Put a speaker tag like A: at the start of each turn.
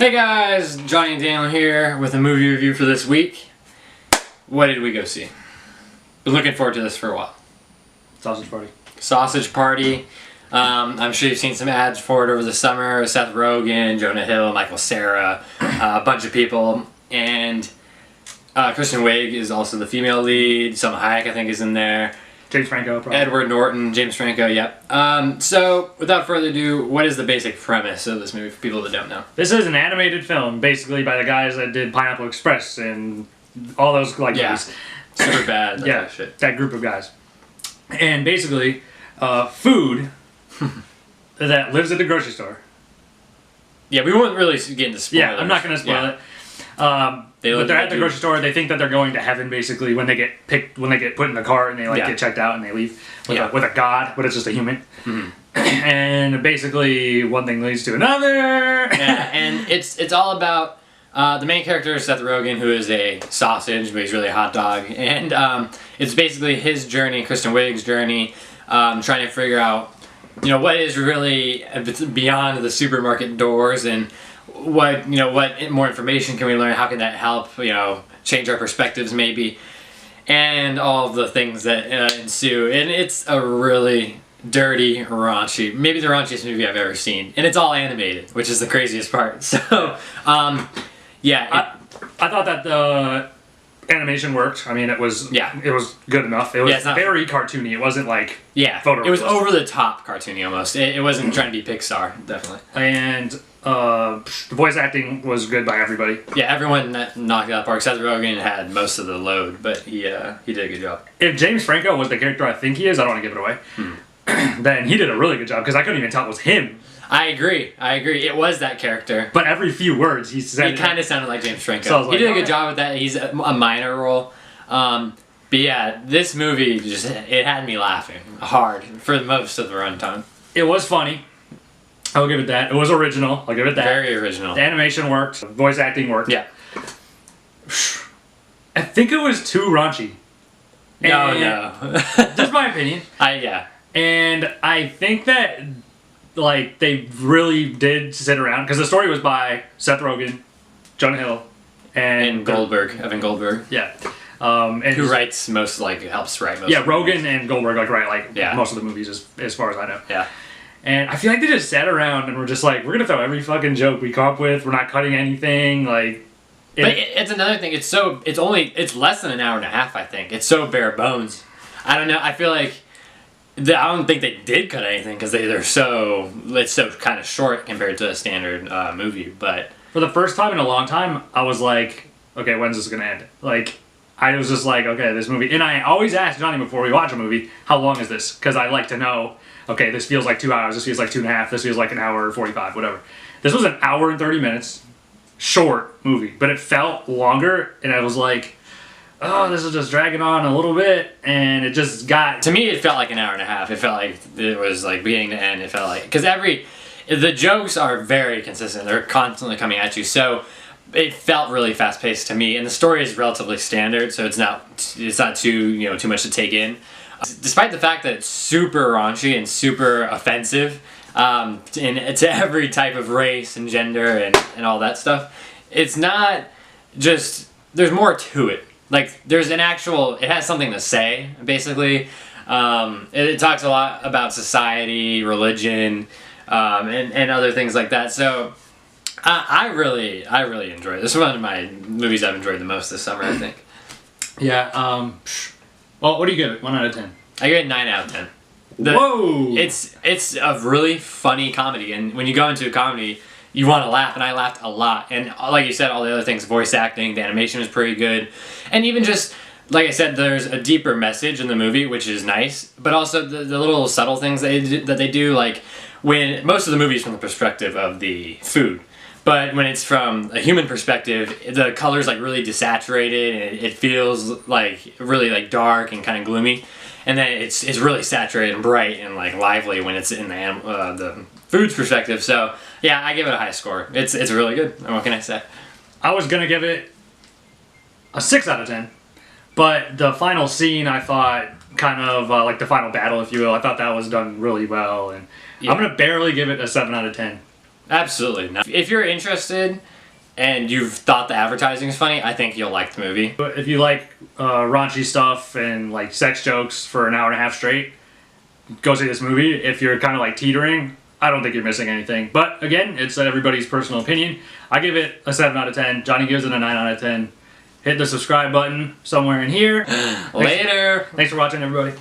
A: Hey guys, Johnny and Daniel here with a movie review for this week. What did we go see? Been looking forward to this for a while.
B: Sausage Party.
A: Sausage Party. I'm sure you've seen some ads for it over the summer. Seth Rogen, Jonah Hill, Michael Cera, a bunch of people. And Kristen Wiig is also the female lead. Salma Hayek, I think, is in there.
B: James Franco, probably.
A: Edward Norton, James Franco, yep. So, without further ado, what is the basic premise of this movie for people that don't know?
B: This is an animated film, basically by the guys that did Pineapple Express and all those movies.
A: Super bad. That
B: Yeah,
A: kind of shit.
B: that group of guys. And basically, food that lives at the grocery store.
A: Yeah, we won't really get into spoilers.
B: Yeah, I'm not going to spoil it. But they're at the grocery store. They think that they're going to heaven, basically, when they get put in the cart and they get checked out and they leave with a god, but it's just a human. Mm-hmm. And basically, one thing leads to another.
A: Yeah, and it's all about the main character is Seth Rogen, who is a sausage, but he's really a hot dog. And it's basically his journey, Kristen Wiig's journey, trying to figure out, what is really beyond the supermarket doors and what more information can we learn? How can that help? Change our perspectives maybe, and all of the things that ensue. And it's a really dirty, raunchy, maybe the raunchiest movie I've ever seen, and it's all animated, which is the craziest part. So, yeah,
B: I thought that the animation worked. I mean, it was good enough. It was very cartoony. It wasn't like
A: it was over the top cartoony almost. It wasn't trying to be Pixar, definitely.
B: And the voice acting was good by everybody.
A: Yeah, everyone knocked it out of the park. Seth Rogen had most of the load, but he did a good job.
B: If James Franco was the character I think he is, I don't want to give it away, then he did a really good job, because I couldn't even tell it was him.
A: I agree. It was that character.
B: But every few words he said...
A: He kind of sounded like James Franco.
B: So he
A: did a good job with that. He's a minor role. But yeah, this movie it had me laughing hard for most of the runtime.
B: It was funny. I'll give it that. It was original. I'll give it that.
A: Very original.
B: The animation worked. The voice acting worked.
A: Yeah.
B: I think it was too raunchy.
A: No.
B: Just my opinion.
A: Yeah.
B: And I think that they really did sit around, because the story was by Seth Rogen, Jonah Hill, and
A: Goldberg, Evan Goldberg.
B: Yeah.
A: And who helps write most of the
B: Rogen
A: movies.
B: And Goldberg write most of the movies as far as I know.
A: Yeah.
B: And I feel like they just sat around and were just like, we're gonna throw every fucking joke we come up with. We're not cutting anything. But
A: it's another thing. It's less than an hour and a half. I think it's so bare bones. I don't know. I feel like I don't think they did cut anything, because it's so kind of short compared to a standard movie. But
B: for the first time in a long time, I was like, okay, when's this gonna end? I was just like, okay, this movie. And I always ask Johnny before we watch a movie, how long is this? Because I like to know, okay, this feels like 2 hours, this feels like 2.5, this feels like an hour 45, whatever. This was an hour and 30 minutes, short movie, but it felt longer, and I was like, oh, this is just dragging on a little bit, and it just got...
A: To me, it felt like an hour and a half. It felt like it was beginning to end. It felt like... Because the jokes are very consistent. They're constantly coming at you, so it felt really fast-paced to me, and the story is relatively standard, so it's not too much to take in. Despite the fact that it's super raunchy and super offensive to every type of race and gender and all that stuff, it's not just... There's more to it. There's it has something to say, basically. It talks a lot about society, religion, and other things like that. So I really enjoy it. This is one of my movies I've enjoyed the most this summer, I think.
B: Yeah. Well, what do you give it? 1 out of 10?
A: I give it 9 out of 10.
B: Whoa!
A: It's a really funny comedy, and when you go into a comedy, you want to laugh, and I laughed a lot. And like you said, all the other things, voice acting, the animation was pretty good. And even just, like I said, there's a deeper message in the movie, which is nice. But also the little subtle things that they do, when most of the movie is from the perspective of the food. But when it's from a human perspective, the color's really desaturated, and it feels really dark and kind of gloomy. And then it's really saturated and bright and lively when it's in the food's perspective. So yeah, I give it a high score. It's really good. What can I say?
B: I was gonna give it a 6 out of 10, but the final scene I thought kind of the final battle, if you will, I thought that was done really well, and I'm gonna barely give it a 7 out of 10.
A: Absolutely. No. If you're interested and you've thought the advertising is funny, I think you'll like the movie.
B: But if you like raunchy stuff and like sex jokes for an hour and a half straight, go see this movie. If you're kind of like teetering, I don't think you're missing anything. But again, it's everybody's personal opinion. I give it a 7 out of 10. Johnny gives it a 9 out of 10. Hit the subscribe button somewhere in here.
A: Later.
B: Thanks for watching, everybody.